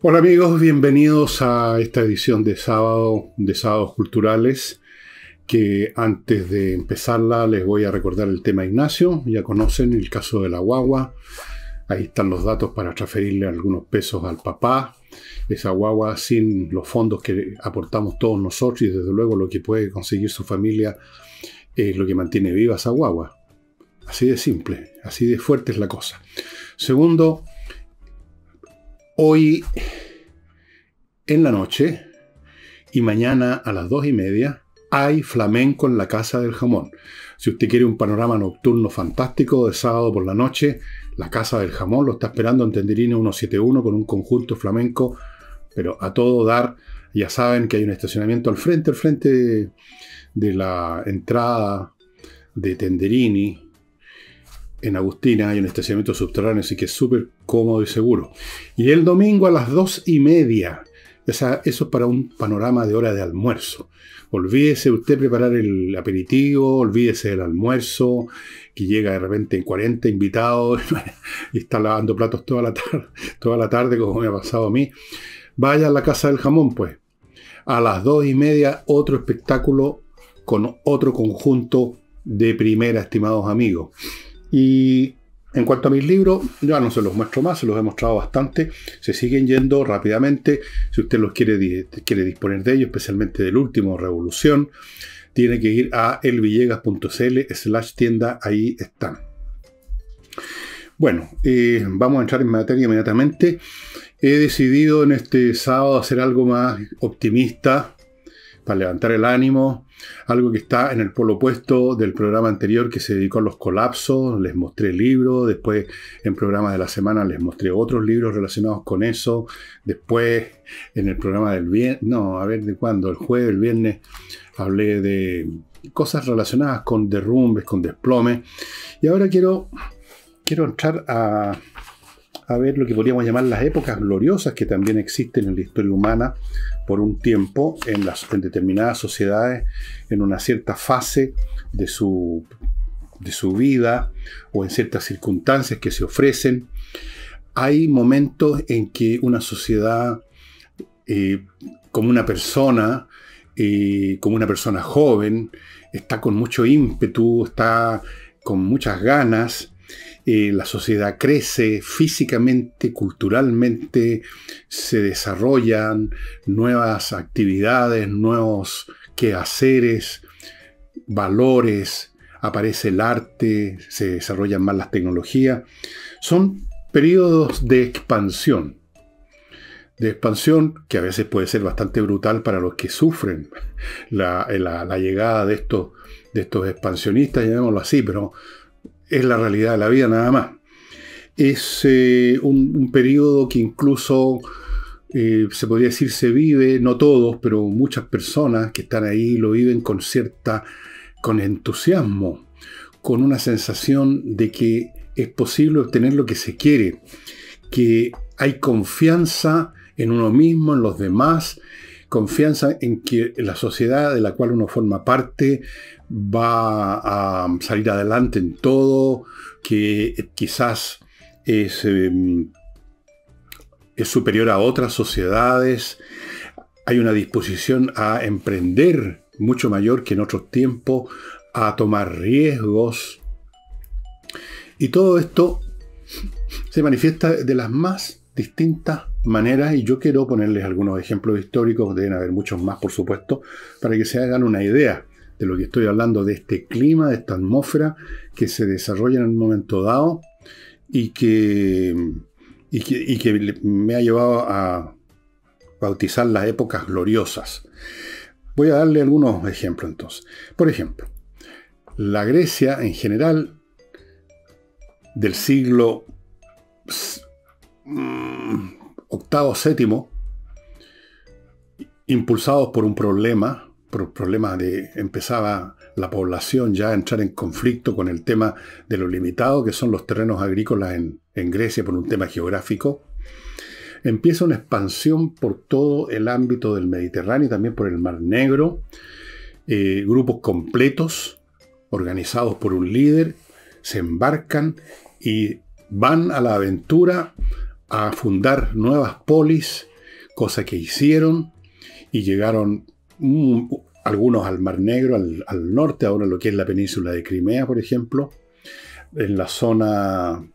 Hola amigos, bienvenidos a esta edición de sábado de Sábados Culturales, que antes de empezarla les voy a recordar el tema Ignacio. Ya conocen el caso de la guagua, ahí están los datos para transferirle algunos pesos al papá. Esa guagua sin los fondos que aportamos todos nosotros y desde luego lo que puede conseguir su familia es lo que mantiene viva esa guagua. Así de simple, así de fuerte es la cosa. Segundo, hoy en la noche y mañana a las 2:30 hay flamenco en la Casa del Jamón. Si usted quiere un panorama nocturno fantástico de sábado por la noche, la Casa del Jamón lo está esperando en Tenderine 171 con un conjunto flamenco, pero a todo dar. Ya saben que hay un estacionamiento al frente de la entrada de Tenderini. En Agustina hay un estacionamiento subterráneo, así que es súper cómodo y seguro. Y el domingo a las 2:30. Eso es para un panorama de hora de almuerzo. Olvídese usted preparar el aperitivo, olvídese del almuerzo, que llega de repente en 40 invitados y está lavando platos toda la tarde, como me ha pasado a mí. Vaya a la Casa del Jamón, pues. A las 2:30, otro espectáculo con otro conjunto de primera, estimados amigos. Y en cuanto a mis libros, ya no se los muestro más, se los he mostrado bastante. Se siguen yendo rápidamente. Si usted los quiere disponer de ellos, especialmente del último, Revolución, tiene que ir a elvillegas.cl/tienda, ahí están. Bueno, vamos a entrar en materia inmediatamente. He decidido en este sábado hacer algo más optimista, para levantar el ánimo, algo que está en el polo opuesto del programa anterior que se dedicó a los colapsos. Les mostré libros, después en programa de la semana les mostré otros libros relacionados con eso, después en el programa del viernes, ¿de cuándo? El jueves, el viernes, hablé de cosas relacionadas con derrumbes, con desplomes, y ahora quiero entrar a ver lo que podríamos llamar las épocas gloriosas que también existen en la historia humana por un tiempo, en determinadas sociedades, en una cierta fase de su vida o en ciertas circunstancias que se ofrecen. Hay momentos en que una sociedad, como una persona joven, está con mucho ímpetu, está con muchas ganas. La sociedad crece físicamente, culturalmente, se desarrollan nuevas actividades, nuevos quehaceres, valores, aparece el arte, se desarrollan más las tecnologías. Son periodos de expansión que a veces puede ser bastante brutal para los que sufren la llegada de estos expansionistas, llamémoslo así, pero es la realidad de la vida nada más. Es un periodo que incluso se podría decir se vive, no todos, pero muchas personas que están ahí lo viven con entusiasmo, con una sensación de que es posible obtener lo que se quiere, que hay confianza en uno mismo, en los demás, confianza en que la sociedad de la cual uno forma parte va a salir adelante en todo, que quizás es superior a otras sociedades. Hay una disposición a emprender mucho mayor que en otros tiempos, a tomar riesgos. Y todo esto se manifiesta de las más distintas maneras, y yo quiero ponerles algunos ejemplos históricos, deben haber muchos más por supuesto, para que se hagan una idea de lo que estoy hablando, de este clima, de esta atmósfera que se desarrolla en un momento dado y que me ha llevado a bautizar las épocas gloriosas. Voy a darle algunos ejemplos entonces. Por ejemplo, la Grecia en general del siglo octavo, séptimo, impulsados por un problema de empezaba la población ya a entrar en conflicto con el tema de lo limitado que son los terrenos agrícolas en Grecia por un tema geográfico. Empieza una expansión por todo el ámbito del Mediterráneo y también por el Mar Negro. Grupos completos, organizados por un líder, se embarcan y van a la aventura a fundar nuevas polis, cosa que hicieron, y llegaron algunos al Mar Negro, al norte, ahora lo que es la península de Crimea, por ejemplo, en la zona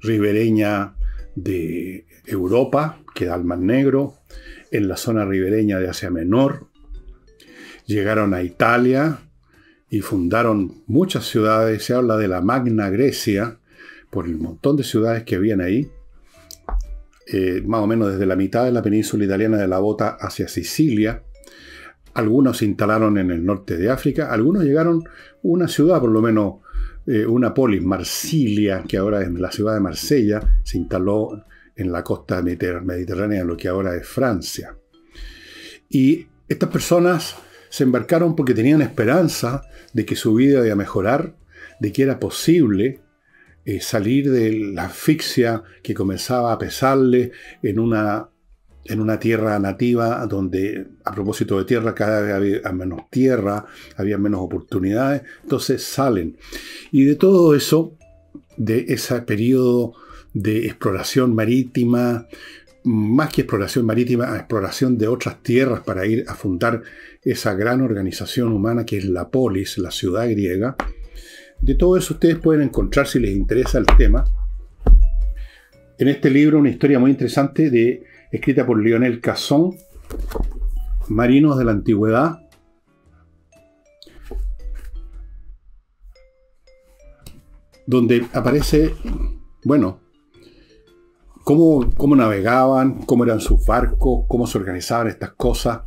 ribereña de Europa, que da al Mar Negro, en la zona ribereña de Asia Menor, llegaron a Italia y fundaron muchas ciudades. Se habla de la Magna Grecia, por el montón de ciudades que habían ahí, más o menos desde la mitad de la península italiana de la Bota hacia Sicilia. Algunos se instalaron en el norte de África, algunos llegaron a una ciudad, por lo menos una polis, Marsilia, que ahora es la ciudad de Marsella, se instaló en la costa mediterránea, en lo que ahora es Francia. Y estas personas se embarcaron porque tenían esperanza de que su vida iba a mejorar, de que era posible salir de la asfixia que comenzaba a pesarle en una tierra nativa donde, a propósito de tierra, cada vez había menos tierra, había menos oportunidades. Entonces salen. Y de todo eso, de ese periodo de exploración marítima, más que exploración marítima, exploración de otras tierras para ir a fundar esa gran organización humana que es la polis, la ciudad griega. De todo eso ustedes pueden encontrar, si les interesa el tema, en este libro una historia muy interesante escrita por Lionel Casson, Marinos de la Antigüedad, donde aparece, bueno, cómo navegaban, cómo eran sus barcos, cómo se organizaban estas cosas.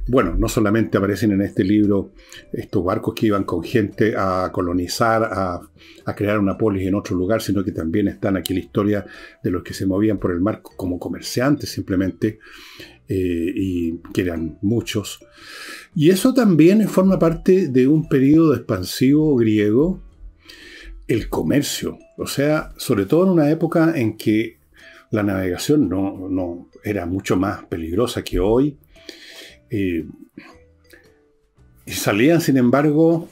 Bueno, no solamente aparecen en este libro estos barcos que iban con gente a colonizar, a crear una polis en otro lugar, sino que también están aquí la historia de los que se movían por el mar como comerciantes simplemente, y que eran muchos. Y eso también forma parte de un periodo expansivo griego, el comercio. O sea, sobre todo en una época en que la navegación no era mucho más peligrosa que hoy. Y salían, sin embargo,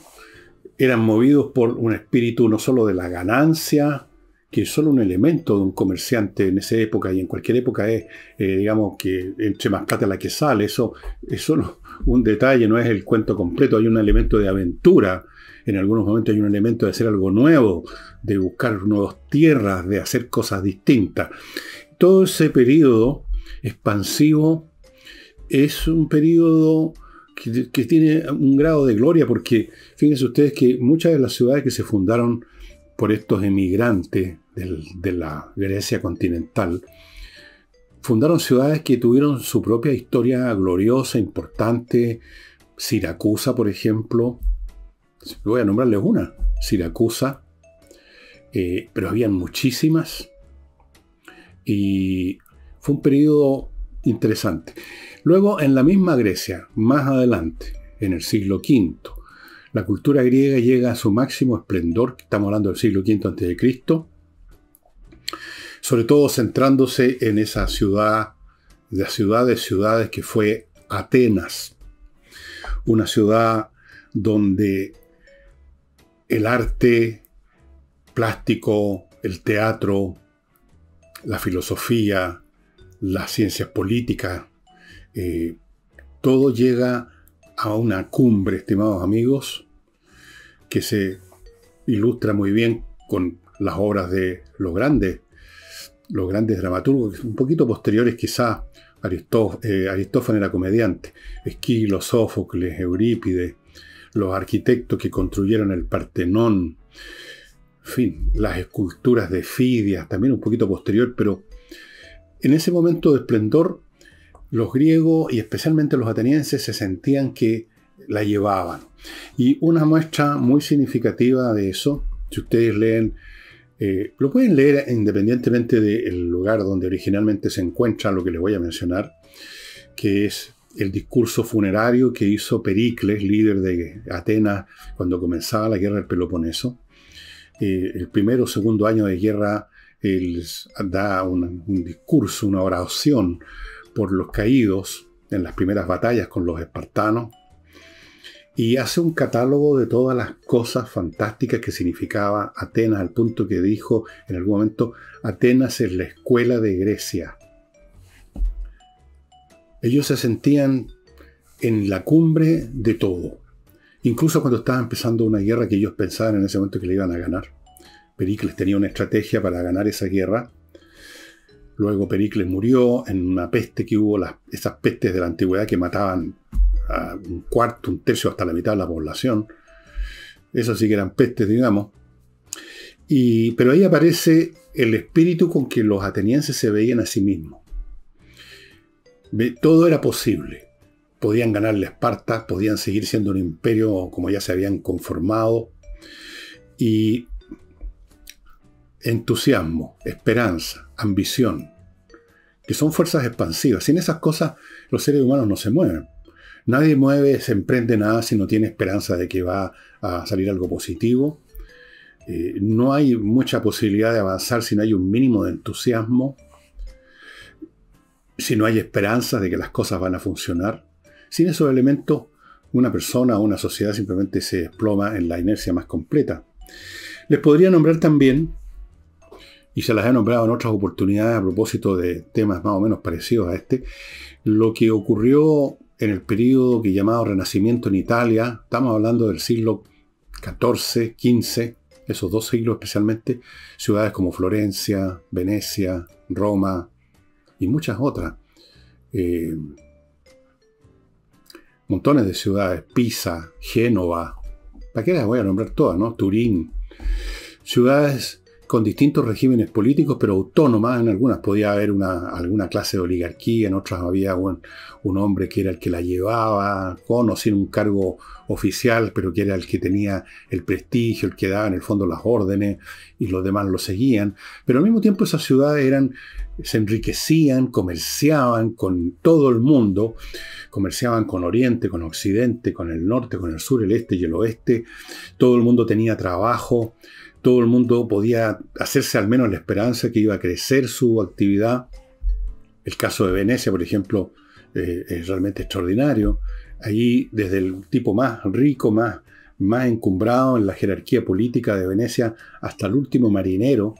eran movidos por un espíritu no solo de la ganancia, que es solo un elemento de un comerciante en esa época y en cualquier época es, digamos, que entre más plata la que sale. Eso es solo un detalle, no es el cuento completo. Hay un elemento de aventura, en algunos momentos hay un elemento de hacer algo nuevo, de buscar nuevas tierras, de hacer cosas distintas. Todo ese periodo expansivo es un periodo que tiene un grado de gloria, porque fíjense ustedes que muchas de las ciudades que se fundaron por estos emigrantes de la Grecia continental, fundaron ciudades que tuvieron su propia historia gloriosa, importante. Siracusa, por ejemplo, voy a nombrarles una, Siracusa, pero habían muchísimas, y fue un periodo interesante. Luego, en la misma Grecia, más adelante, en el siglo V, la cultura griega llega a su máximo esplendor, estamos hablando del siglo V a.C., sobre todo centrándose en esa ciudad, la ciudad de ciudades que fue Atenas, una ciudad donde el arte plástico, el teatro, la filosofía, las ciencias políticas, todo llega a una cumbre, estimados amigos, que se ilustra muy bien con las obras de los grandes dramaturgos, un poquito posteriores quizás. Aristófanes era comediante, Esquilo, Sófocles, Eurípides, los arquitectos que construyeron el Partenón, en fin, las esculturas de Fidias, también un poquito posterior, pero en ese momento de esplendor, los griegos y especialmente los atenienses se sentían que la llevaban. Y una muestra muy significativa de eso, si ustedes leen, lo pueden leer independientemente del lugar donde originalmente se encuentra lo que les voy a mencionar, que es el discurso funerario que hizo Pericles, líder de Atenas, cuando comenzaba la guerra del Peloponeso. El primero o segundo año de guerra, él da un discurso, una oración por los caídos en las primeras batallas con los espartanos, y hace un catálogo de todas las cosas fantásticas que significaba Atenas, al punto que dijo en algún momento: Atenas es la escuela de Grecia. Ellos se sentían en la cumbre de todo. Incluso cuando estaba empezando una guerra que ellos pensaban en ese momento que le iban a ganar. Pericles tenía una estrategia para ganar esa guerra. Luego Pericles murió en una peste que hubo, esas pestes de la antigüedad que mataban a un cuarto, un tercio, hasta la mitad de la población. Esas sí que eran pestes, digamos. Pero ahí aparece el espíritu con que los atenienses se veían a sí mismos. Todo era posible. Podían ganarle a Esparta, podían seguir siendo un imperio como ya se habían conformado. Y entusiasmo, esperanza, ambición, que son fuerzas expansivas. Sin esas cosas los seres humanos no se mueven. Nadie se emprende nada si no tiene esperanza de que va a salir algo positivo. No hay mucha posibilidad de avanzar si no hay un mínimo de entusiasmo, si no hay esperanza de que las cosas van a funcionar. Sin esos elementos, una persona o una sociedad simplemente se desploma en la inercia más completa. Les podría nombrar también, y se las he nombrado en otras oportunidades a propósito de temas más o menos parecidos a este, lo que ocurrió en el periodo que llamado Renacimiento en Italia. Estamos hablando del siglo XIV, XV, esos dos siglos especialmente, ciudades como Florencia, Venecia, Roma y muchas otras. Montones de ciudades, Pisa, Génova, ¿para qué las voy a nombrar todas, no? Turín, ciudades con distintos regímenes políticos, pero autónomas. En algunas podía haber alguna clase de oligarquía, en otras había un hombre que era el que la llevaba, con o sin un cargo oficial, pero que era el que tenía el prestigio, el que daba en el fondo las órdenes, y los demás lo seguían. Pero al mismo tiempo esas ciudades se enriquecían, comerciaban con todo el mundo, comerciaban con Oriente, con Occidente, con el norte, con el sur, el este y el oeste. Todo el mundo tenía trabajo. Todo el mundo podía hacerse al menos la esperanza que iba a crecer su actividad. El caso de Venecia, por ejemplo, es realmente extraordinario. Allí, desde el tipo más rico, más encumbrado en la jerarquía política de Venecia, hasta el último marinero,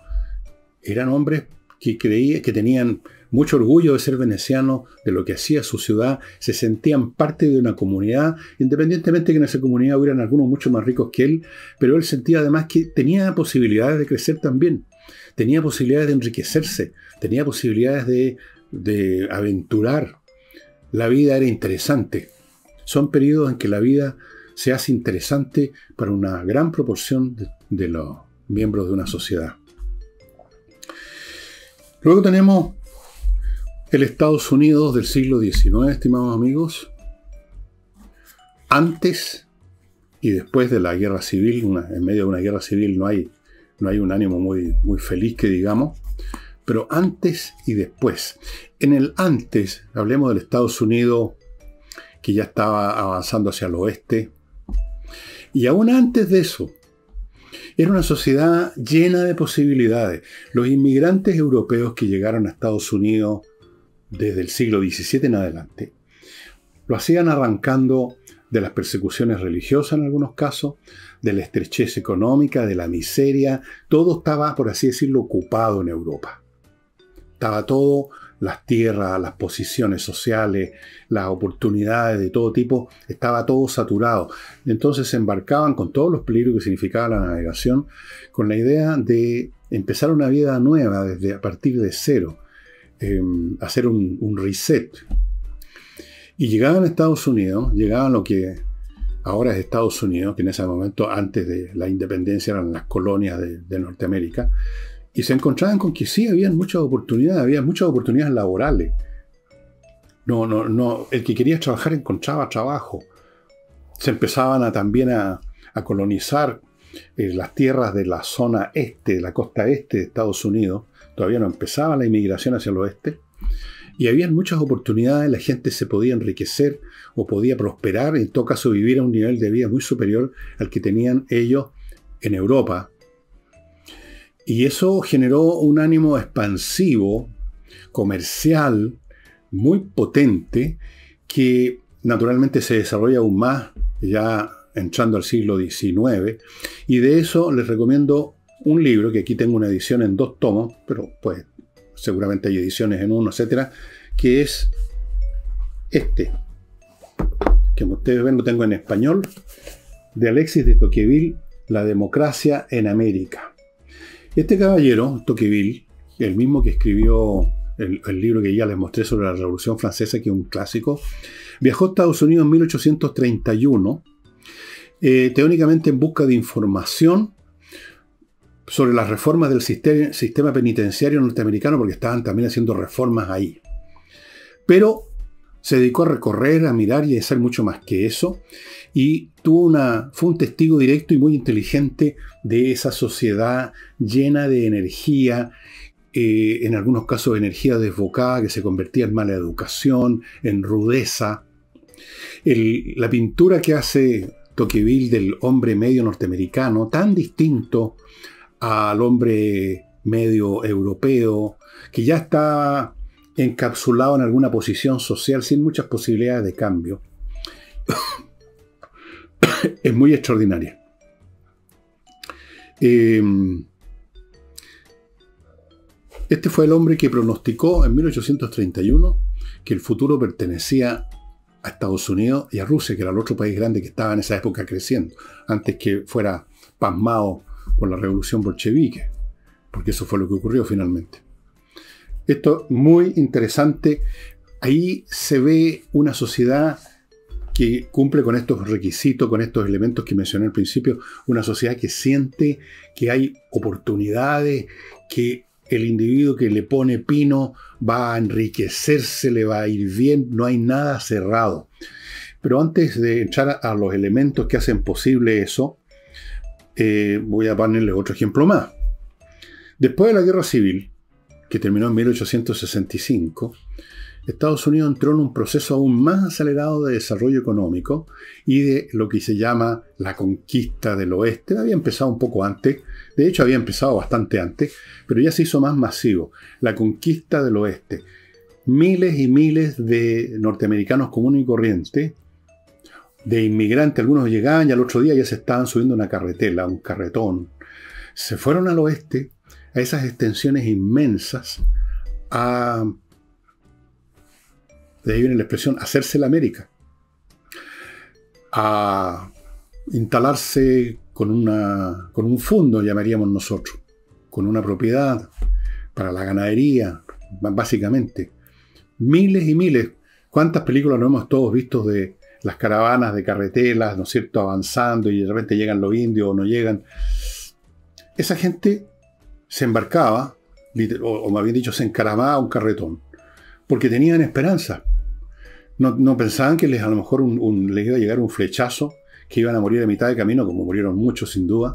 eran hombres que tenían mucho orgullo de ser venecianos, de lo que hacía su ciudad, se sentían parte de una comunidad, independientemente que en esa comunidad hubieran algunos mucho más ricos que él, pero él sentía además que tenía posibilidades de crecer también, tenía posibilidades de enriquecerse, tenía posibilidades de aventurar. La vida era interesante. Son periodos en que la vida se hace interesante para una gran proporción de los miembros de una sociedad. Luego tenemos el Estados Unidos del siglo XIX, estimados amigos. Antes y después de la guerra civil, en medio de una guerra civil no hay un ánimo muy feliz que digamos, pero antes y después. En el antes, hablemos del Estados Unidos que ya estaba avanzando hacia el oeste, y aún antes de eso, era una sociedad llena de posibilidades. Los inmigrantes europeos que llegaron a Estados Unidos desde el siglo XVII en adelante, lo hacían arrancando de las persecuciones religiosas en algunos casos, de la estrechez económica, de la miseria. Todo estaba, por así decirlo, ocupado en Europa. Estaba todo, las tierras, las posiciones sociales, las oportunidades de todo tipo, estaba todo saturado. Entonces se embarcaban con todos los peligros que significaba la navegación, con la idea de empezar una vida nueva a partir de cero, hacer un reset. Y llegaban a Estados Unidos, llegaban lo que ahora es Estados Unidos, que en ese momento, antes de la independencia, eran las colonias de Norteamérica, y se encontraban con que sí, había muchas oportunidades laborales. El que quería trabajar encontraba trabajo. Se empezaban también a colonizar las tierras de la zona este, de la costa este de Estados Unidos. Todavía no empezaba la inmigración hacia el oeste. Y había muchas oportunidades, la gente se podía enriquecer o podía prosperar, en todo caso vivir a un nivel de vida muy superior al que tenían ellos en Europa. Y eso generó un ánimo expansivo, comercial, muy potente, que naturalmente se desarrolla aún más ya entrando al siglo XIX. Y de eso les recomiendo un libro, que aquí tengo una edición en 2 tomos, pero pues seguramente hay ediciones en 1, etcétera, que es este, que como ustedes ven lo tengo en español, de Alexis de Tocqueville, La democracia en América. Este caballero, Tocqueville, el mismo que escribió el libro que ya les mostré sobre la Revolución Francesa, que es un clásico, viajó a Estados Unidos en 1831, teóricamente en busca de información sobre las reformas del sistema penitenciario norteamericano, porque estaban también haciendo reformas ahí. Pero se dedicó a recorrer, a mirar y a hacer mucho más que eso, y fue un testigo directo y muy inteligente de esa sociedad llena de energía, en algunos casos energía desbocada que se convertía en mala educación, en rudeza. La pintura que hace Tocqueville del hombre medio norteamericano, tan distinto al hombre medio europeo, que ya está encapsulado en alguna posición social sin muchas posibilidades de cambio, es muy extraordinaria. Este fue el hombre que pronosticó en 1831 que el futuro pertenecía a Estados Unidos y a Rusia, que era el otro país grande que estaba en esa época creciendo, antes que fuera pasmado por la revolución bolchevique, porque eso fue lo que ocurrió finalmente. Esto es muy interesante. Ahí se ve una sociedad que cumple con estos requisitos, con estos elementos que mencioné al principio, una sociedad que siente que hay oportunidades, que el individuo que le pone pino va a enriquecerse, le va a ir bien, no hay nada cerrado. Pero antes de entrar a los elementos que hacen posible eso, voy a ponerles otro ejemplo más. Después de la Guerra Civil, que terminó en 1865, Estados Unidos entró en un proceso aún más acelerado de desarrollo económico y de lo que se llama la conquista del oeste. Había empezado un poco antes, de hecho había empezado bastante antes, pero ya se hizo más masivo. La conquista del oeste. Miles y miles de norteamericanos comunes y corrientes, de inmigrantes, algunos llegaban y al otro día ya se estaban subiendo una carretela, un carretón. Se fueron al oeste, a esas extensiones inmensas, de ahí viene la expresión, hacerse la América, a instalarse con un fondo, llamaríamos nosotros, con una propiedad para la ganadería, básicamente. Miles y miles. ¿Cuántas películas no hemos todos visto de las caravanas de carretelas, ¿no es cierto?, avanzando y de repente llegan los indios o no llegan? Esa gente se embarcaba, o más bien dicho, se encaramaba a un carretón, porque tenían esperanza. No pensaban que a lo mejor les iba a llegar un flechazo, que iban a morir a mitad de camino, como murieron muchos sin duda,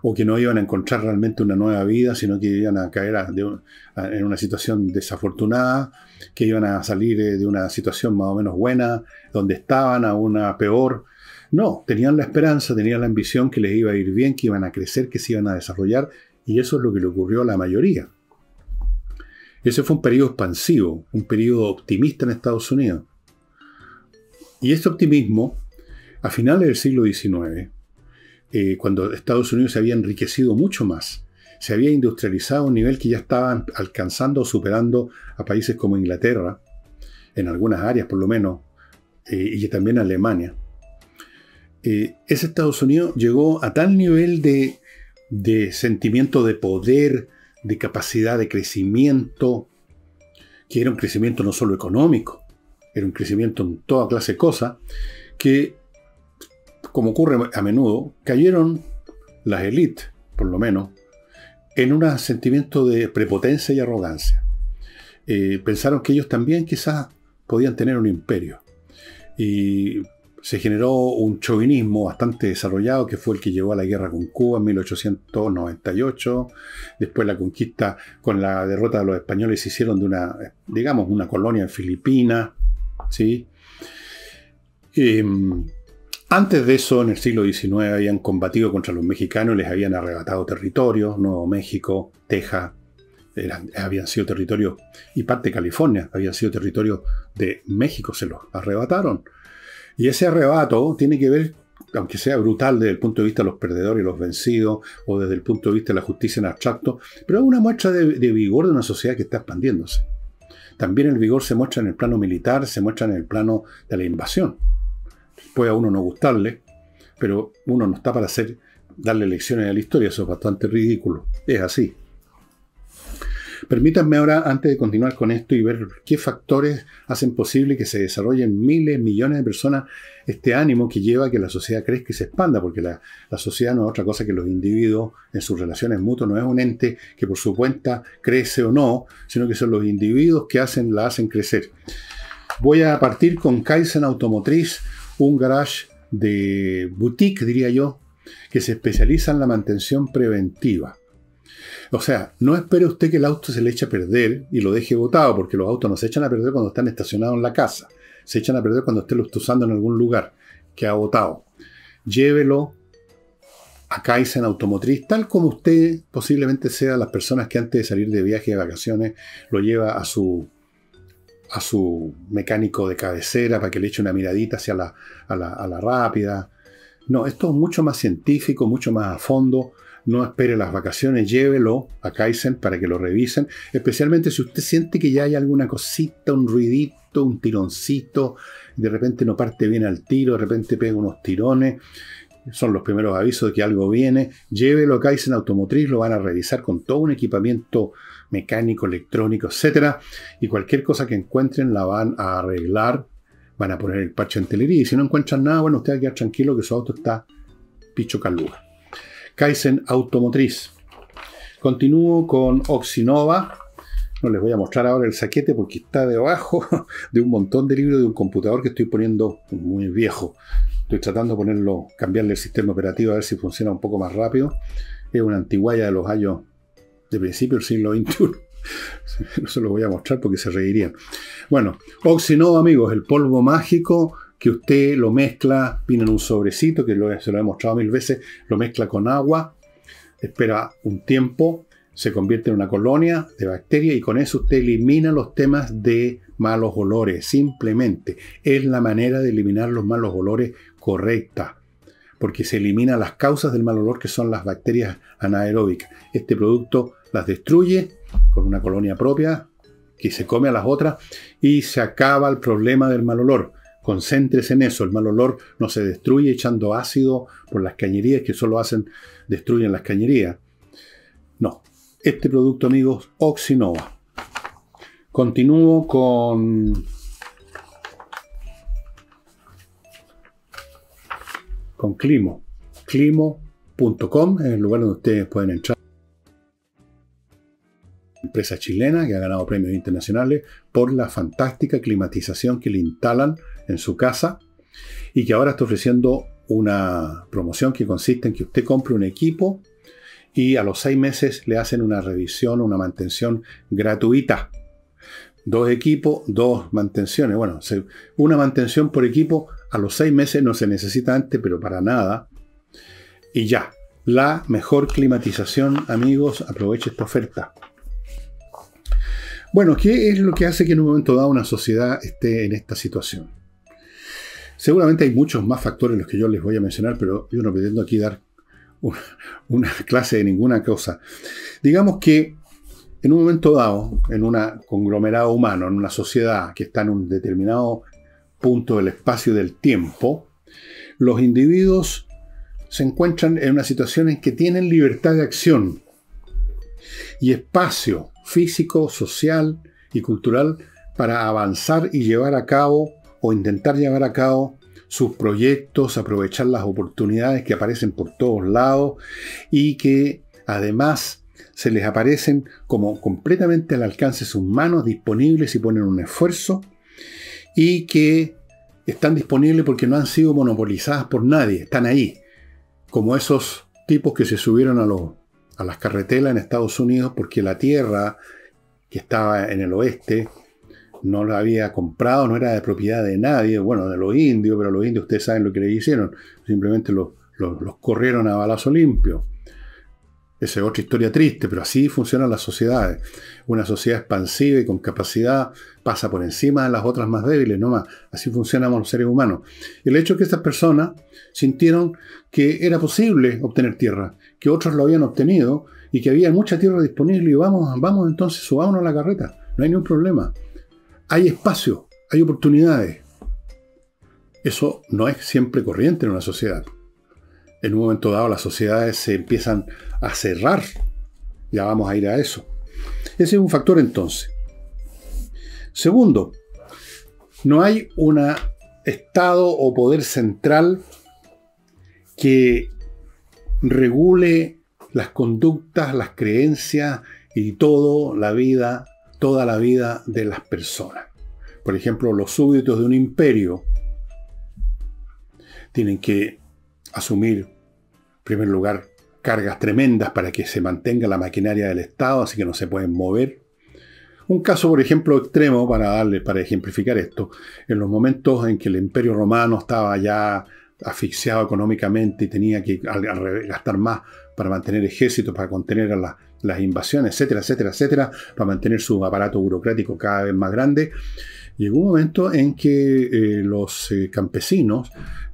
o que no iban a encontrar realmente una nueva vida, sino que iban a caer en una situación desafortunada, que iban a salir de una situación más o menos buena, donde estaban, a una peor. No, tenían la esperanza, tenían la ambición que les iba a ir bien, que iban a crecer, que se iban a desarrollar, y eso es lo que le ocurrió a la mayoría. Ese fue un periodo expansivo, un periodo optimista en Estados Unidos. Y este optimismo, a finales del siglo XIX, cuando Estados Unidos se había enriquecido mucho más, se había industrializado a un nivel que ya estaba alcanzando o superando a países como Inglaterra, en algunas áreas por lo menos, y también Alemania. Ese Estados Unidos llegó a tal nivel de sentimiento de poder, de capacidad de crecimiento, que era un crecimiento no solo económico, era un crecimiento en toda clase de cosas, que, como ocurre a menudo, cayeron las élites, por lo menos, en un sentimiento de prepotencia y arrogancia. Pensaron que ellos también quizás podían tener un imperio. Y se generó un chauvinismo bastante desarrollado, que fue el que llevó a la guerra con Cuba en 1898. Después la conquista, con la derrota de los españoles, se hicieron de una colonia en Filipinas, ¿sí? Antes de eso, en el siglo XIX, habían combatido contra los mexicanos y les habían arrebatado territorios. Nuevo México, Texas, habían sido territorios, y parte de California, habían sido territorios de México, se los arrebataron. Y ese arrebato tiene que ver, aunque sea brutal desde el punto de vista de los perdedores y los vencidos, o desde el punto de vista de la justicia en abstracto, pero es una muestra de vigor de una sociedad que está expandiéndose. También el vigor se muestra en el plano militar, se muestra en el plano de la invasión. Puede a uno no gustarle, pero uno no está para darle lecciones a la historia, eso es bastante ridículo. Es así. Permítanme ahora, antes de continuar con esto y ver qué factores hacen posible que se desarrollen miles, millones de personas, este ánimo que lleva a que la sociedad crezca y se expanda, porque la sociedad no es otra cosa que los individuos en sus relaciones mutuas, no es un ente que por su cuenta crece o no, sino que son los individuos que la hacen crecer. Voy a partir con Kaizen Automotriz, un garage de boutique, diría yo, que se especializa en la mantención preventiva. O sea, no espere usted que el auto se le eche a perder y lo deje botado, porque los autos no se echan a perder cuando están estacionados en la casa. Se echan a perder cuando usted lo está usando en algún lugar que ha botado. Llévelo a Kaizen Automotriz, tal como usted posiblemente sea las personas que antes de salir de viaje de vacaciones lo lleva a su mecánico de cabecera para que le eche una miradita hacia a la rápida. No, esto es mucho más científico, mucho más a fondo. No espere las vacaciones, llévelo a Kaizen para que lo revisen, especialmente si usted siente que ya hay alguna cosita, un ruidito, un tironcito, de repente no parte bien al tiro, de repente pega unos tirones, son los primeros avisos de que algo viene. Llévelo a Kaizen Automotriz, lo van a revisar con todo un equipamiento mecánico, electrónico, etcétera, y cualquier cosa que encuentren la van a arreglar, van a poner el parche en telería, y si no encuentran nada, bueno, usted va a quedar tranquilo que su auto está picho caluga. Kaizen Automotriz. Continúo con Oxinova. No les voy a mostrar ahora el saquete porque está debajo de un montón de libros de un computador que estoy poniendo muy viejo. Estoy tratando de ponerlo, cambiarle el sistema operativo a ver si funciona un poco más rápido. Es una antiguaya de los años de principio del siglo XXI. No se lo voy a mostrar porque se reirían. Bueno, Oxinova, amigos, el polvo mágico que usted lo mezcla, viene en un sobrecito, que se lo he mostrado 1000 veces, lo mezcla con agua, espera un tiempo, se convierte en una colonia de bacterias y con eso usted elimina los temas de malos olores. Simplemente es la manera de eliminar los malos olores correcta, porque se eliminan las causas del mal olor, que son las bacterias anaeróbicas. Este producto las destruye con una colonia propia que se come a las otras y se acaba el problema del mal olor. Concéntrese en eso. El mal olor no se destruye echando ácido por las cañerías que solo destruyen las cañerías. No. Este producto, amigos, Oxinova. Continúo con Climo. Climo.com es el lugar donde ustedes pueden entrar. Empresa chilena que ha ganado premios internacionales por la fantástica climatización que le instalan en su casa y que ahora está ofreciendo una promoción que consiste en que usted compre un equipo y a los 6 meses le hacen una revisión, una mantención gratuita. 2 equipos, 2 mantenciones. Bueno, una mantención por equipo a los 6 meses no se necesita antes, pero para nada. Y ya, la mejor climatización, amigos, aproveche esta oferta. Bueno, ¿qué es lo que hace que en un momento dado una sociedad esté en esta situación? Seguramente hay muchos más factores los que yo les voy a mencionar, pero yo no pretendo aquí dar una clase de ninguna cosa. Digamos que en un momento dado, en un conglomerado humano, en una sociedad que está en un determinado punto del espacio y del tiempo, los individuos se encuentran en una situación en que tienen libertad de acción y espacio físico, social y cultural para avanzar y llevar a cabo o intentar llevar a cabo sus proyectos, aprovechar las oportunidades que aparecen por todos lados y que además se les aparecen como completamente al alcance de sus manos, disponibles si ponen un esfuerzo y que están disponibles porque no han sido monopolizadas por nadie, están ahí, como esos tipos que se subieron a las carretelas en Estados Unidos porque la tierra que estaba en el oeste no la había comprado, no era de propiedad de nadie, bueno, de los indios, pero los indios ustedes saben lo que le hicieron, simplemente los corrieron a balazo limpio. Esa es otra historia triste, pero así funcionan las sociedades. Una sociedad expansiva y con capacidad pasa por encima de las otras más débiles, no más. Así funcionamos los seres humanos. El hecho es que estas personas sintieron que era posible obtener tierra, que otros lo habían obtenido y que había mucha tierra disponible y vamos entonces, subámonos a la carreta, no hay ningún problema. hay espacio, hay oportunidades. Eso no es siempre corriente en una sociedad. En un momento dado las sociedades se empiezan a cerrar. Ya vamos a ir a eso. Ese es un factor entonces. Segundo, no hay un Estado o poder central que regule las conductas, las creencias y toda la vida de las personas. Por ejemplo, los súbditos de un imperio tienen que asumir, en primer lugar, cargas tremendas para que se mantenga la maquinaria del Estado, así que no se pueden mover. Un caso, por ejemplo, extremo para ejemplificar esto, en los momentos en que el Imperio Romano estaba ya asfixiado económicamente y tenía que gastar más para mantener ejércitos, para contener a las invasiones, etcétera, etcétera, etcétera, para mantener su aparato burocrático cada vez más grande, llegó un momento en que los campesinos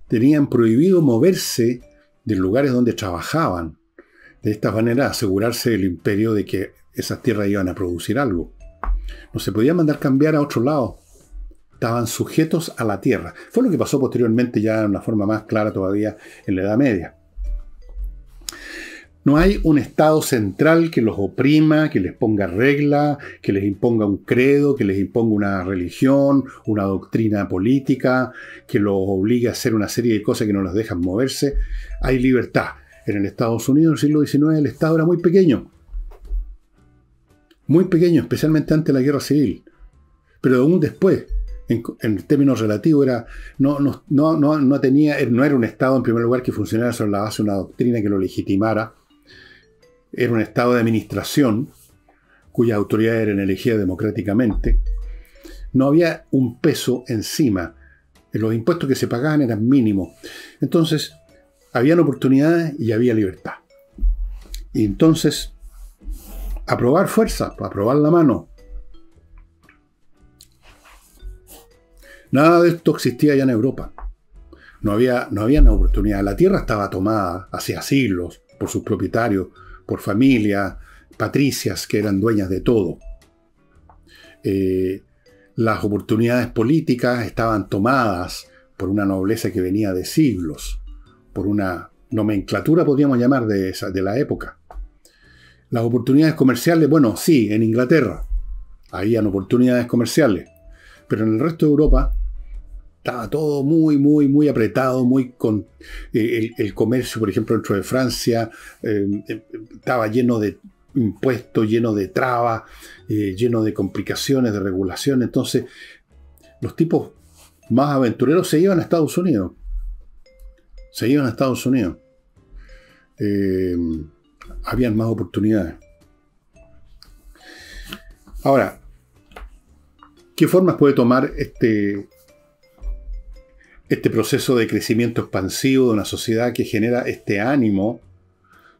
tenían prohibido moverse de lugares donde trabajaban. De esta manera asegurarse el imperio de que esas tierras iban a producir algo. No se podía mandar cambiar a otro lado. Estaban sujetos a la tierra. Fue lo que pasó posteriormente ya de una forma más clara todavía en la Edad Media. No hay un Estado central que los oprima, que les ponga regla, que les imponga un credo, que les imponga una religión, una doctrina política, que los obligue a hacer una serie de cosas que no los dejan moverse. Hay libertad. En el Estados Unidos, en el siglo XIX, el Estado era muy pequeño, especialmente antes de la Guerra Civil. Pero aún después, en términos relativos, no era un Estado, en primer lugar, que funcionara sobre la base de una doctrina que lo legitimara. Era un Estado de administración, cuyas autoridades eran elegidas democráticamente. No había un peso encima. Los impuestos que se pagaban eran mínimos. Entonces, habían oportunidades y había libertad. Y entonces, a probar fuerza, a probar la mano. Nada de esto existía ya en Europa. No había una oportunidad. La tierra estaba tomada hacía siglos por sus propietarios, por familias patricias que eran dueñas de todo. Las oportunidades políticas estaban tomadas por una nobleza que venía de siglos, por una nomenclatura, podríamos llamar, de la época. Las oportunidades comerciales, bueno, sí, en Inglaterra habían oportunidades comerciales, pero en el resto de Europa estaba todo muy, muy, muy apretado, el comercio, por ejemplo, dentro de Francia, estaba lleno de impuestos, lleno de trabas, lleno de complicaciones, de regulación. Entonces, los tipos más aventureros se iban a Estados Unidos. Habían más oportunidades. Ahora, ¿qué formas puede tomar este proceso de crecimiento expansivo de una sociedad que genera este ánimo,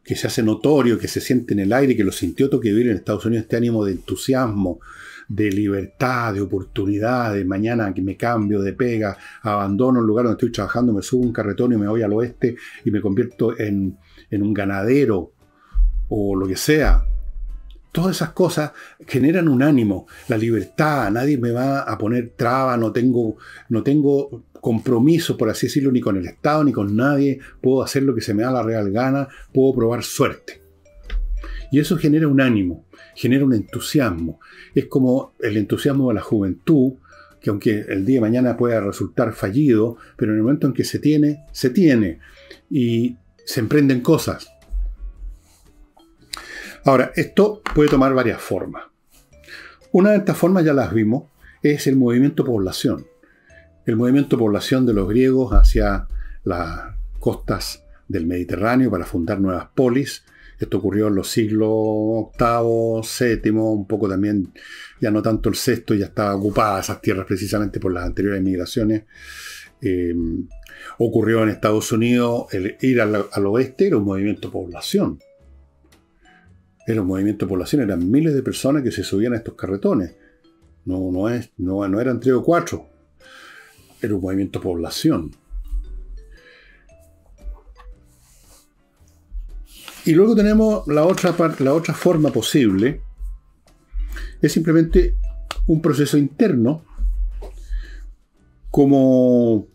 que se hace notorio, que se siente en el aire, que lo sintió Tocqueville en Estados Unidos, este ánimo de entusiasmo, de libertad, de oportunidad, de mañana que me cambio de pega, abandono el lugar donde estoy trabajando, me subo un carretón y me voy al oeste y me convierto en un ganadero o lo que sea? Todas esas cosas generan un ánimo, la libertad, nadie me va a poner traba, no tengo compromiso, por así decirlo, ni con el Estado, ni con nadie, puedo hacer lo que se me da la real gana, puedo probar suerte. Y eso genera un ánimo, genera un entusiasmo. Es como el entusiasmo de la juventud, que aunque el día de mañana pueda resultar fallido, pero en el momento en que se tiene, y se emprenden cosas. Ahora, esto puede tomar varias formas. Una de estas formas ya las vimos, es el movimiento población. El movimiento población de los griegos hacia las costas del Mediterráneo para fundar nuevas polis. Esto ocurrió en los siglos VIII, VII, un poco también, ya no tanto el VI, ya estaba ocupada esas tierras precisamente por las anteriores migraciones. Ocurrió en Estados Unidos, el ir al oeste era un movimiento población. Eran miles de personas que se subían a estos carretones. No eran 3 o 4. Era un movimiento población. Y luego tenemos la otra forma posible. Es simplemente un proceso interno como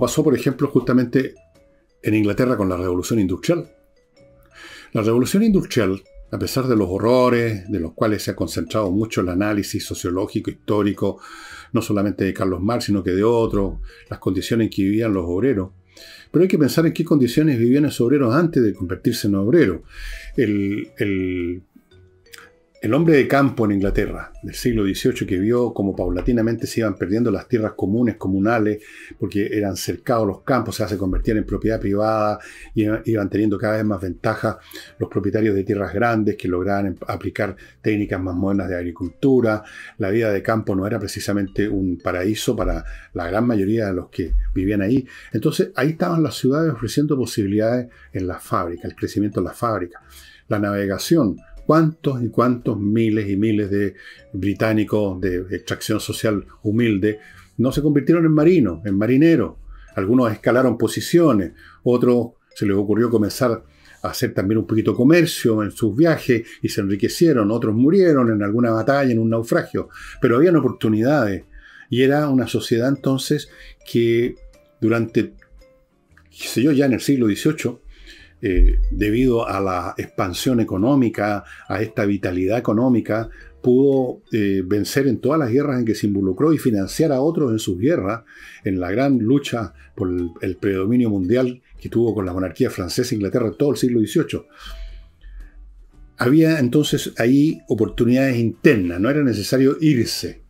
pasó, por ejemplo, justamente en Inglaterra con la Revolución Industrial. La Revolución Industrial, a pesar de los horrores, de los cuales se ha concentrado mucho el análisis sociológico, histórico, no solamente de Carlos Marx, sino que de otros, las condiciones en que vivían los obreros. Pero hay que pensar en qué condiciones vivían esos obreros antes de convertirse en obreros. El hombre de campo en Inglaterra del siglo XVIII, que vio cómo paulatinamente se iban perdiendo las tierras comunales, porque eran cercados los campos, o sea, se convertían en propiedad privada, y iban teniendo cada vez más ventaja los propietarios de tierras grandes que lograban aplicar técnicas más modernas de agricultura. La vida de campo no era precisamente un paraíso para la gran mayoría de los que vivían ahí. Entonces, ahí estaban las ciudades ofreciendo posibilidades en las fábricas, el crecimiento en las fábricas, la navegación. ¿Cuántos y cuántos miles y miles de británicos de extracción social humilde no se convirtieron en marinos, en marineros? Algunos escalaron posiciones, otros se les ocurrió comenzar a hacer también un poquito comercio en sus viajes y se enriquecieron, otros murieron en alguna batalla, en un naufragio, pero habían oportunidades. Y era una sociedad entonces que durante, qué sé yo, ya en el siglo XVIII, debido a la expansión económica, a esta vitalidad económica, pudo vencer en todas las guerras en que se involucró y financiar a otros en sus guerras, en la gran lucha por el predominio mundial que tuvo con la monarquía francesa e Inglaterra todo el siglo XVIII. Había entonces ahí oportunidades internas, no era necesario irse.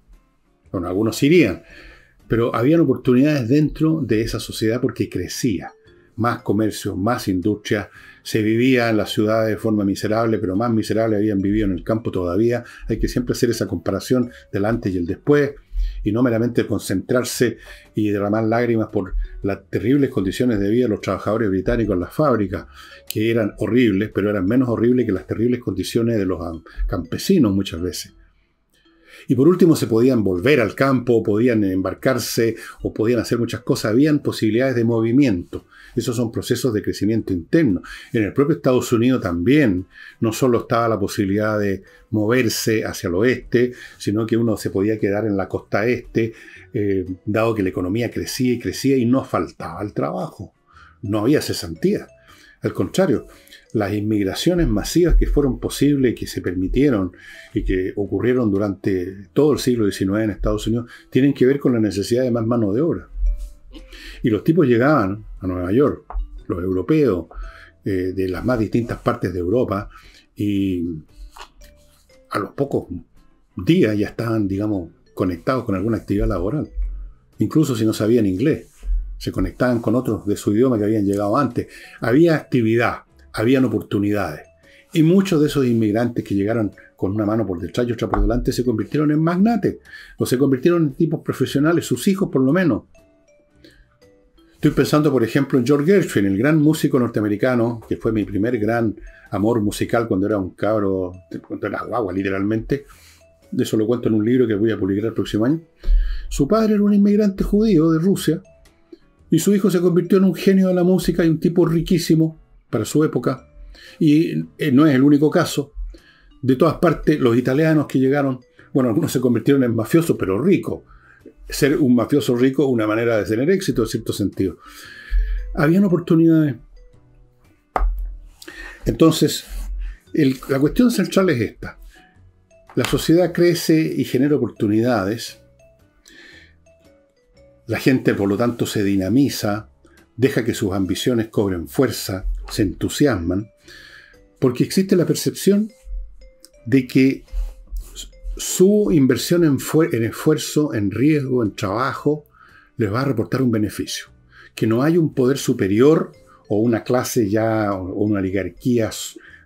Bueno, algunos irían, pero habían oportunidades dentro de esa sociedad porque crecía. Más comercio, más industria, se vivía en las ciudades de forma miserable, pero más miserable habían vivido en el campo todavía. Hay que siempre hacer esa comparación del antes y el después, y no meramente concentrarse y derramar lágrimas por las terribles condiciones de vida de los trabajadores británicos en las fábricas, que eran horribles, pero eran menos horribles que las terribles condiciones de los campesinos muchas veces. Y por último se podían volver al campo, podían embarcarse o podían hacer muchas cosas. Habían posibilidades de movimiento. Esos son procesos de crecimiento interno. En el propio Estados Unidos también no solo estaba la posibilidad de moverse hacia el oeste, sino que uno se podía quedar en la costa este, dado que la economía crecía y crecía y no faltaba el trabajo. No había cesantía. Al contrario, las inmigraciones masivas que fueron posibles, que se permitieron y que ocurrieron durante todo el siglo XIX en Estados Unidos, tienen que ver con la necesidad de más mano de obra. Y los tipos llegaban a Nueva York, los europeos, de las más distintas partes de Europa, y a los pocos días ya estaban, digamos, conectados con alguna actividad laboral. Incluso si no sabían inglés, se conectaban con otros de su idioma que habían llegado antes. Había actividad, habían oportunidades. Y muchos de esos inmigrantes que llegaron con una mano por detrás y otra por delante se convirtieron en magnates, o se convirtieron en tipos profesionales, sus hijos por lo menos. Estoy pensando, por ejemplo, en George Gershwin, el gran músico norteamericano, que fue mi primer gran amor musical cuando era un cabro, cuando era guagua, literalmente. De eso lo cuento en un libro que voy a publicar el próximo año. Su padre era un inmigrante judío de Rusia, y su hijo se convirtió en un genio de la música y un tipo riquísimo para su época. Y no es el único caso. De todas partes, los italianos que llegaron, bueno, algunos se convirtieron en mafiosos, pero ricos. Ser un mafioso rico es una manera de tener éxito en cierto sentido. Habían oportunidades. Entonces, la cuestión central es esta. La sociedad crece y genera oportunidades. La gente, por lo tanto, se dinamiza, deja que sus ambiciones cobren fuerza, se entusiasman, porque existe la percepción de que su inversión en esfuerzo, en riesgo, en trabajo, les va a reportar un beneficio. Que no hay un poder superior o una clase ya, o una oligarquía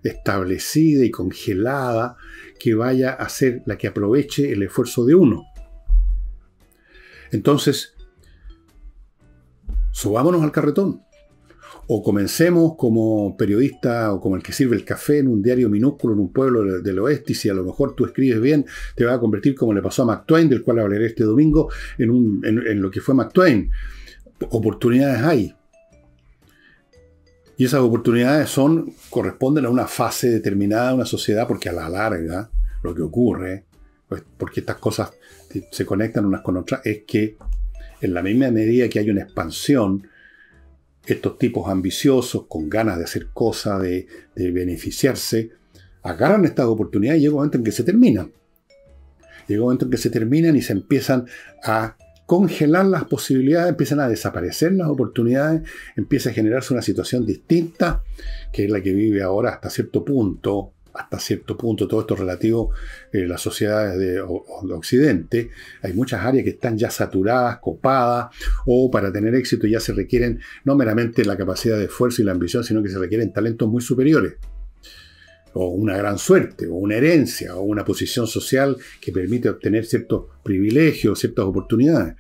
establecida y congelada que vaya a ser la que aproveche el esfuerzo de uno. Entonces, subámonos al carretón. O comencemos como periodista o como el que sirve el café en un diario minúsculo en un pueblo del oeste, y si a lo mejor tú escribes bien, te vas a convertir, como le pasó a Mark Twain, del cual hablaré este domingo, en lo que fue Mark Twain. Oportunidades hay. Y esas oportunidades corresponden a una fase determinada de una sociedad, porque a la larga lo que ocurre, pues, porque estas cosas se conectan unas con otras, es que en la misma medida que hay una expansión, estos tipos ambiciosos, con ganas de hacer cosas, de beneficiarse, agarran estas oportunidades y llega un momento en que se terminan. Llega un momento en que se terminan y se empiezan a congelar las posibilidades, empiezan a desaparecer las oportunidades, empieza a generarse una situación distinta, que es la que vive ahora hasta cierto punto, todo esto relativo a las sociedades de Occidente. Hay muchas áreas que están ya saturadas, copadas, o para tener éxito ya se requieren no meramente la capacidad de esfuerzo y la ambición, sino que se requieren talentos muy superiores, o una gran suerte, o una herencia, o una posición social que permite obtener ciertos privilegios, ciertas oportunidades.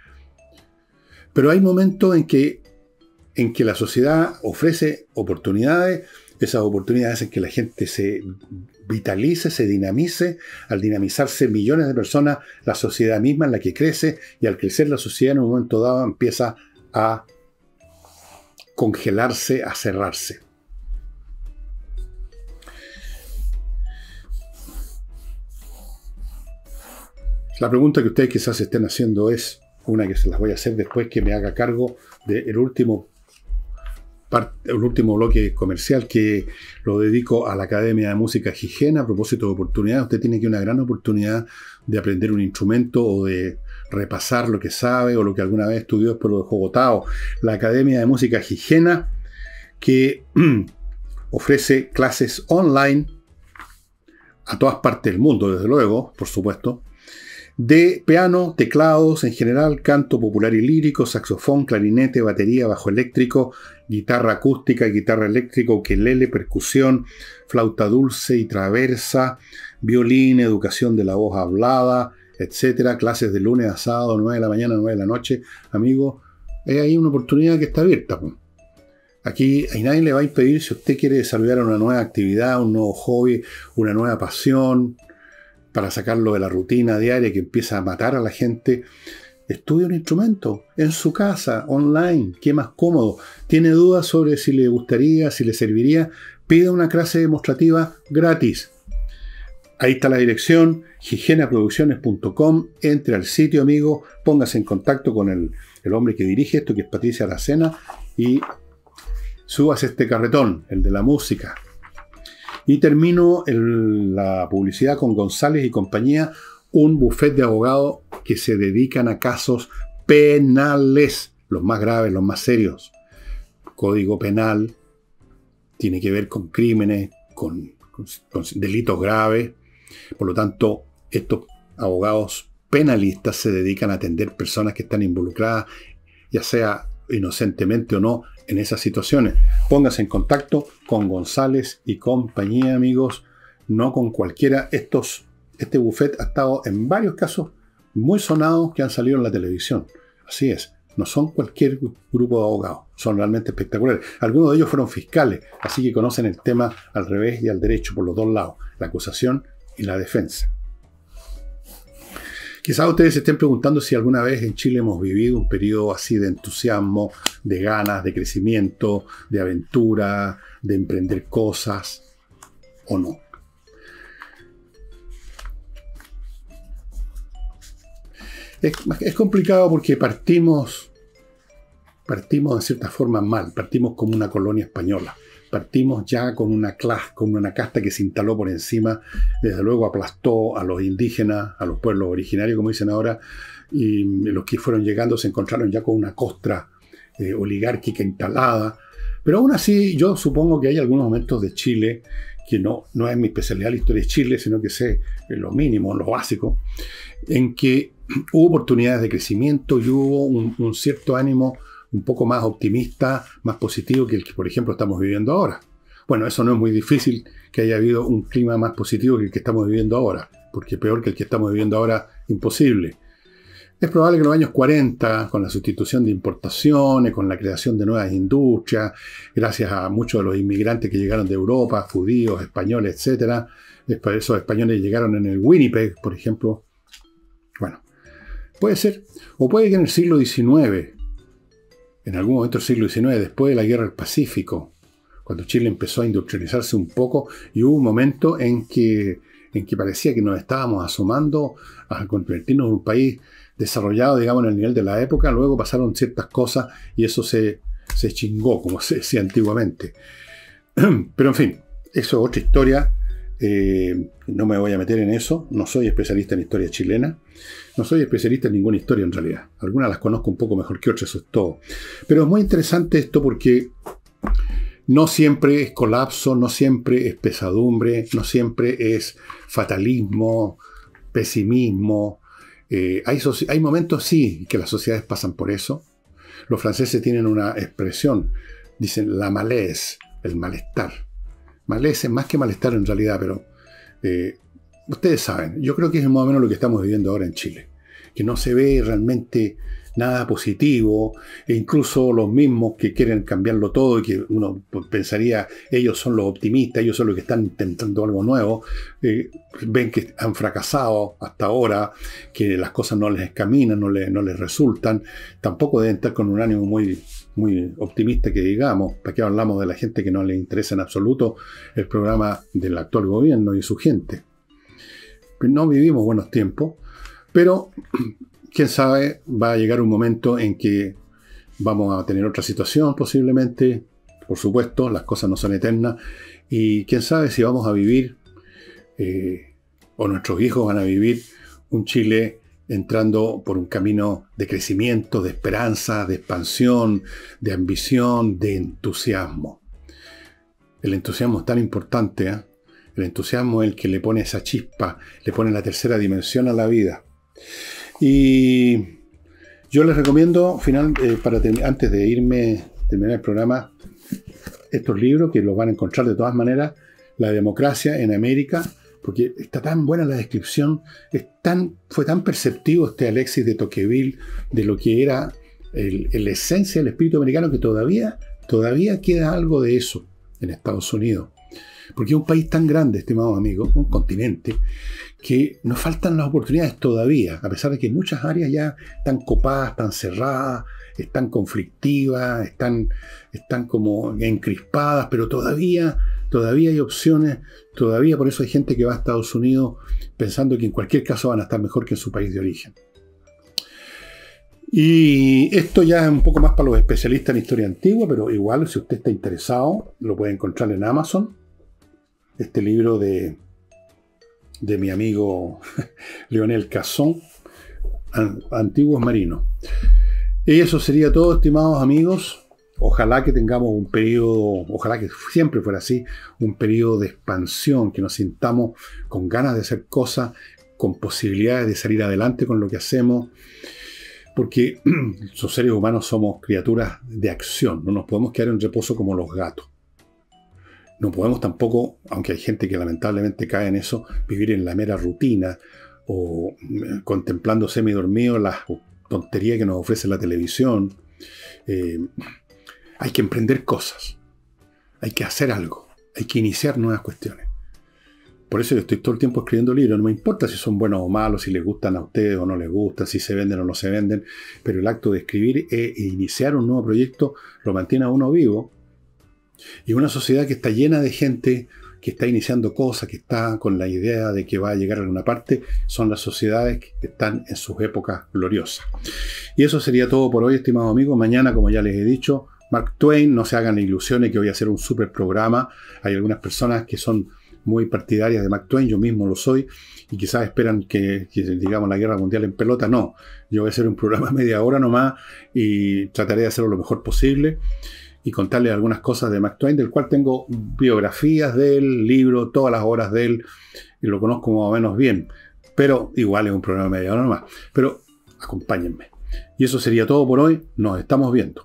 Pero hay momentos en que la sociedad ofrece oportunidades. Esas oportunidades hacen que la gente se vitalice, se dinamice. Al dinamizarse millones de personas, la sociedad misma es la que crece, y al crecer la sociedad en un momento dado empieza a congelarse, a cerrarse. La pregunta que ustedes quizás estén haciendo es una que se las voy a hacer después que me haga cargo del último bloque comercial, que lo dedico a la Academia de Música Gijena. A propósito de oportunidades, usted tiene aquí una gran oportunidad de aprender un instrumento o de repasar lo que sabe o lo que alguna vez estudió pero lo dejó botado. La Academia de Música Gijena, que ofrece clases online a todas partes del mundo, desde luego, por supuesto, de piano, teclados en general, canto popular y lírico, saxofón, clarinete, batería, bajo eléctrico, guitarra acústica, guitarra eléctrica, ukelele, percusión, flauta dulce y traversa, violín, educación de la voz hablada, etc. Clases de lunes a sábado, 9 de la mañana, 9 de la noche. Amigo, hay una oportunidad que está abierta. Aquí nadie le va a impedir, si usted quiere desarrollar una nueva actividad, un nuevo hobby, una nueva pasión, para sacarlo de la rutina diaria que empieza a matar a la gente. Estudie un instrumento en su casa, online, qué más cómodo. ¿Tiene dudas sobre si le gustaría, si le serviría? Pida una clase demostrativa gratis. Ahí está la dirección, gijenaproducciones.com. Entre al sitio, amigo, póngase en contacto con el hombre que dirige esto, que es Patricia Aracena, y súbase este carretón, el de la música. Y termino la publicidad con González y compañía, un bufete de abogados que se dedican a casos penales, los más graves, los más serios. Código penal tiene que ver con crímenes, con delitos graves. Por lo tanto, estos abogados penalistas se dedican a atender personas que están involucradas, ya sea inocentemente o no, en esas situaciones. Póngase en contacto con González y compañía, amigos, no con cualquiera. Este buffet ha estado en varios casos muy sonados que han salido en la televisión. Así es, no son cualquier grupo de abogados, son realmente espectaculares. Algunos de ellos fueron fiscales, así que conocen el tema al revés y al derecho por los dos lados, la acusación y la defensa. Quizás ustedes se estén preguntando si alguna vez en Chile hemos vivido un periodo así de entusiasmo, de ganas, de crecimiento, de aventura, de emprender cosas, o no. Es complicado porque partimos de cierta forma mal, partimos como una colonia española. Partimos ya con una casta que se instaló por encima, desde luego aplastó a los indígenas, a los pueblos originarios, como dicen ahora, y los que fueron llegando se encontraron ya con una costra oligárquica instalada. Pero aún así, yo supongo que hay algunos momentos de Chile, que no es mi especialidad la historia de Chile, sino que sé lo mínimo, lo básico, en que hubo oportunidades de crecimiento y hubo un cierto ánimo un poco más optimista, más positivo que el que, por ejemplo, estamos viviendo ahora. Bueno, eso no es muy difícil que haya habido un clima más positivo que el que estamos viviendo ahora, porque peor que el que estamos viviendo ahora, imposible. Es probable que en los años 40, con la sustitución de importaciones, con la creación de nuevas industrias, gracias a muchos de los inmigrantes que llegaron de Europa, judíos, españoles, etc., esos españoles llegaron en el Winnipeg, por ejemplo. Bueno, puede ser. O puede que en el siglo XIX, en algún momento del siglo XIX, después de la Guerra del Pacífico, cuando Chile empezó a industrializarse un poco, y hubo un momento en que en que parecía que nos estábamos asomando a convertirnos en un país desarrollado, digamos, en el nivel de la época. Luego pasaron ciertas cosas y eso se chingó, como se decía antiguamente. Pero en fin, eso es otra historia. No me voy a meter en eso. No soy especialista en historia chilena. No soy especialista en ninguna historia en realidad. Algunas las conozco un poco mejor que otras, eso es todo. Pero es muy interesante esto porque no siempre es colapso, no siempre es pesadumbre, no siempre es fatalismo, pesimismo. Hay momentos, sí, que las sociedades pasan por eso. Los franceses tienen una expresión, dicen la malaise, el malestar. Malaise es más que malestar en realidad, pero ustedes saben, yo creo que es más o menos lo que estamos viviendo ahora en Chile, que no se ve realmente nada positivo, e incluso los mismos que quieren cambiarlo todo y que uno pensaría, ellos son los optimistas, ellos son los que están intentando algo nuevo, ven que han fracasado hasta ahora, que las cosas no les caminan, no les resultan, tampoco deben estar con un ánimo muy, muy optimista que digamos. ¿Para qué hablamos de la gente que no le interesa en absoluto el programa del actual gobierno y su gente? No vivimos buenos tiempos, pero quién sabe, va a llegar un momento en que vamos a tener otra situación posiblemente. Por supuesto, las cosas no son eternas. Y quién sabe si vamos a vivir, o nuestros hijos van a vivir, un Chile entrando por un camino de crecimiento, de esperanza, de expansión, de ambición, de entusiasmo. El entusiasmo es tan importante, ¿eh? El entusiasmo es el que le pone esa chispa, le pone la tercera dimensión a la vida. Y yo les recomiendo, antes de irme, terminar el programa, estos libros que los van a encontrar de todas maneras. La democracia en América, porque está tan buena la descripción, fue tan perceptivo este Alexis de Tocqueville de lo que era la esencia del espíritu americano, que todavía queda algo de eso en Estados Unidos. Porque es un país tan grande, estimados amigos, un continente, que nos faltan las oportunidades todavía, a pesar de que muchas áreas ya están copadas, están cerradas, están conflictivas, están como encrispadas, pero todavía hay opciones, todavía por eso hay gente que va a Estados Unidos pensando que en cualquier caso van a estar mejor que en su país de origen. Y esto ya es un poco más para los especialistas en historia antigua, pero igual si usted está interesado, lo puede encontrar en Amazon. Este libro de mi amigo Leonel Casson, Antiguos Marinos. Y eso sería todo, estimados amigos. Ojalá que tengamos un periodo, ojalá que siempre fuera así, un periodo de expansión, que nos sintamos con ganas de hacer cosas, con posibilidades de salir adelante con lo que hacemos, porque los seres humanos somos criaturas de acción, no nos podemos quedar en reposo como los gatos. No podemos tampoco, aunque hay gente que lamentablemente cae en eso, vivir en la mera rutina o contemplando semidormido las tonterías que nos ofrece la televisión. Hay que emprender cosas, hay que hacer algo, hay que iniciar nuevas cuestiones. Por eso yo estoy todo el tiempo escribiendo libros. No me importa si son buenos o malos, si les gustan a ustedes o no les gustan, si se venden o no se venden, pero el acto de escribir e iniciar un nuevo proyecto lo mantiene a uno vivo. Y una sociedad que está llena de gente que está iniciando cosas, que está con la idea de que va a llegar a alguna parte, son las sociedades que están en sus épocas gloriosas. Y eso sería todo por hoy, estimados amigos. Mañana, como ya les he dicho, Mark Twain, no se hagan ilusiones que voy a hacer un super programa. Hay algunas personas que son muy partidarias de Mark Twain, yo mismo lo soy, y quizás esperan que digamos la guerra mundial en pelota. No, yo voy a hacer un programa media hora nomás y trataré de hacerlo lo mejor posible y contarles algunas cosas de Mark Twain, del cual tengo biografías del libro, todas las obras de él, y lo conozco más o menos bien, pero igual es un programa media hora nomás. Pero acompáñenme. Y eso sería todo por hoy, nos estamos viendo.